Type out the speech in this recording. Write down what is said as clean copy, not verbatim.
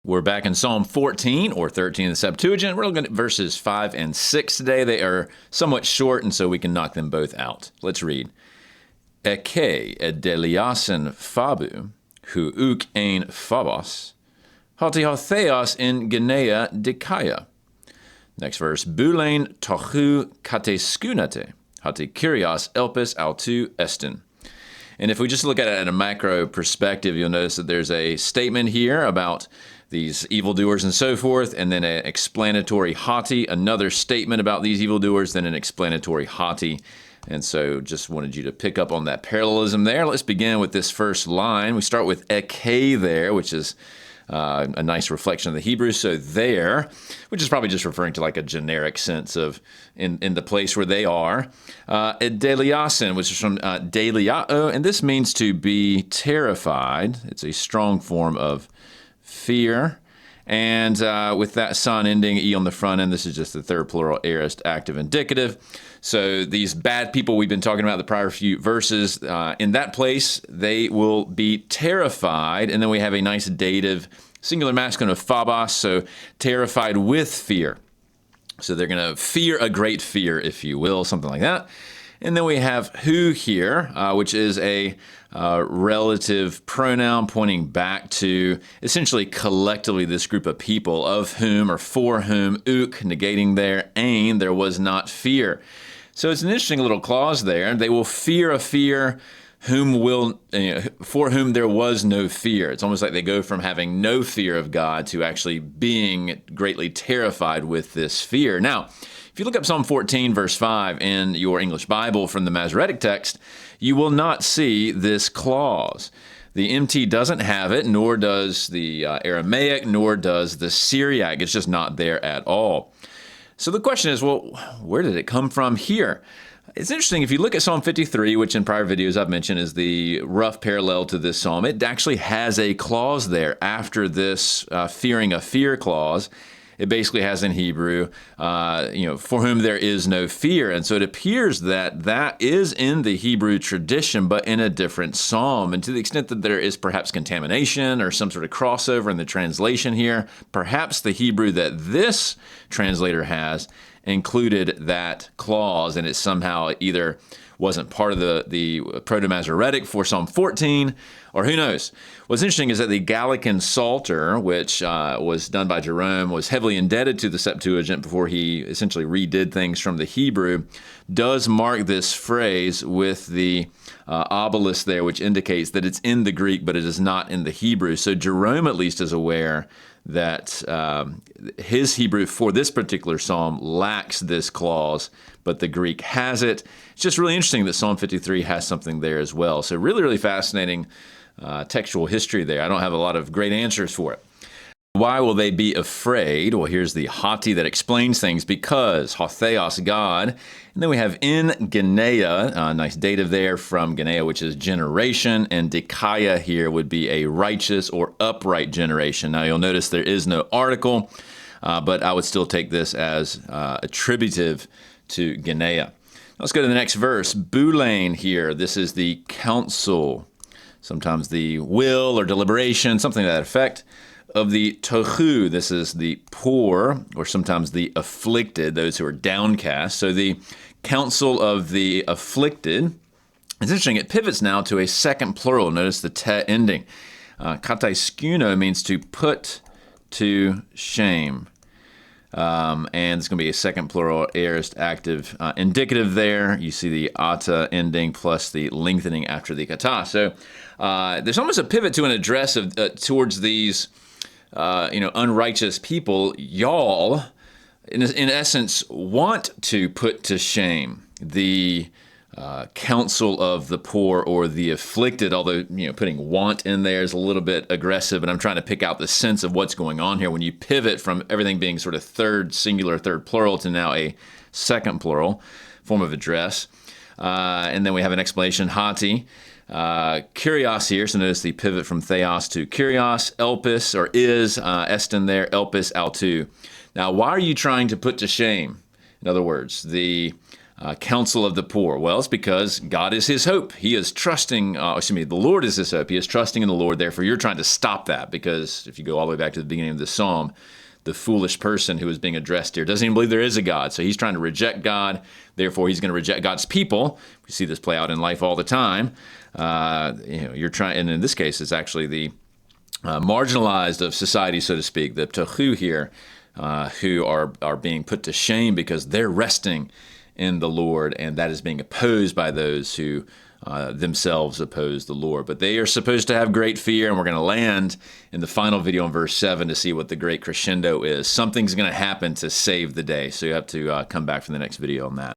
We're back in Psalm 14 or 13 in the Septuagint. We're looking at verses 5 and 6 today. They are somewhat short, and so we can knock them both out. Let's read. Eke edeliasen fabu, hu uk ein phobos, hoti hotheos in genea dikaya. Next verse. Bulein tochu kateskunate, hoti kyrios elpis autu estin. And if we just look at it at a macro perspective, you'll notice that there's a statement here about these evildoers and so forth, and then an explanatory hoti, another statement about these evildoers, then an explanatory hoti. And so just wanted you to pick up on that parallelism there. Let's begin with this first line. We start with eke there, which is a nice reflection of the Hebrew. So there, which is probably just referring to like a generic sense of in the place where they are. Deliasen, which is from deliao, and this means to be terrified. It's a strong form of fear. And with that son ending E on the front end, this is just the third plural aorist active indicative. So these bad people we've been talking about the prior few verses, in that place, they will be terrified. And then we have a nice dative singular masculine of phobos, so terrified with fear. So they're going to fear a great fear, if you will, something like that. And then we have who here, which is a relative pronoun pointing back to essentially collectively this group of people of whom or for whom, uk, negating their ain, there was not fear. So it's an interesting little clause there. They will fear a fear for whom there was no fear. It's almost like they go from having no fear of God to actually being greatly terrified with this fear. Now, if you look up Psalm 14, verse 5 in your English Bible from the Masoretic text, you will not see this clause. The MT doesn't have it, nor does the Aramaic, nor does the Syriac. It's just not there at all. So the question is, well, where did it come from here? It's interesting, if you look at Psalm 53, which in prior videos I've mentioned is the rough parallel to this psalm, it actually has a clause there after this fearing a fear clause. It basically has in Hebrew, for whom there is no fear. And so it appears that that is in the Hebrew tradition, but in a different psalm. And to the extent that there is perhaps contamination or some sort of crossover in the translation here, perhaps the Hebrew that this translator has included that clause, and it somehow either wasn't part of the Proto-Masoretic for Psalm 14, or who knows. What's interesting is that the Gallican Psalter, which was done by Jerome, was heavily indebted to the Septuagint before he essentially redid things from the Hebrew, does mark this phrase with the obelisk there, which indicates that it's in the Greek, but it is not in the Hebrew. So Jerome at least is aware that his Hebrew for this particular psalm lacks this clause, but the Greek has it. It's just really interesting that Psalm 53 has something there as well. So really, really fascinating textual history there. I don't have a lot of great answers for it. Why will they be afraid? Well, here's the hoti that explains things. Because, hotheos, God. And then we have in genea, nice dative there from genea, which is generation. And dikaya here would be a righteous or upright generation. Now, you'll notice there is no article, but I would still take this as attributive to genea. Let's go to the next verse. Bulein here. This is the counsel, sometimes the will or deliberation, something to that effect, of the tohu. This is the poor, or sometimes the afflicted, those who are downcast. So the counsel of the afflicted. It's interesting. It pivots now to a second plural. Notice the te ending. Kataiskuno means to put to shame. And it's going to be a second plural aorist active indicative there. You see the ata ending plus the lengthening after the kata. So there's almost a pivot to an address of towards these unrighteous people. Y'all, in essence, want to put to shame the counsel of the poor or the afflicted, although, putting want in there is a little bit aggressive, and I'm trying to pick out the sense of what's going on here when you pivot from everything being sort of third singular, third plural to now a second plural form of address. And then we have an explanation, hoti. Kyrios here, so notice the pivot from theos to kyrios, elpis, or is, estin there, elpis autu. Now, why are you trying to put to shame? In other words, the counsel of the poor? Well, it's because God is his hope. He is trusting, the Lord is his hope. He is trusting in the Lord. Therefore, you're trying to stop that, because if you go all the way back to the beginning of the psalm, the foolish person who is being addressed here doesn't even believe there is a God. So he's trying to reject God. Therefore, he's going to reject God's people. We see this play out in life all the time. You're trying, and in this case, it's actually the marginalized of society, so to speak, the tohu here, who are being put to shame because they're resting in the Lord, and that is being opposed by those who themselves oppose the Lord. But they are supposed to have great fear, and we're going to land in the final video in verse 7 to see what the great crescendo is. Something's going to happen to save the day, so you have to come back for the next video on that.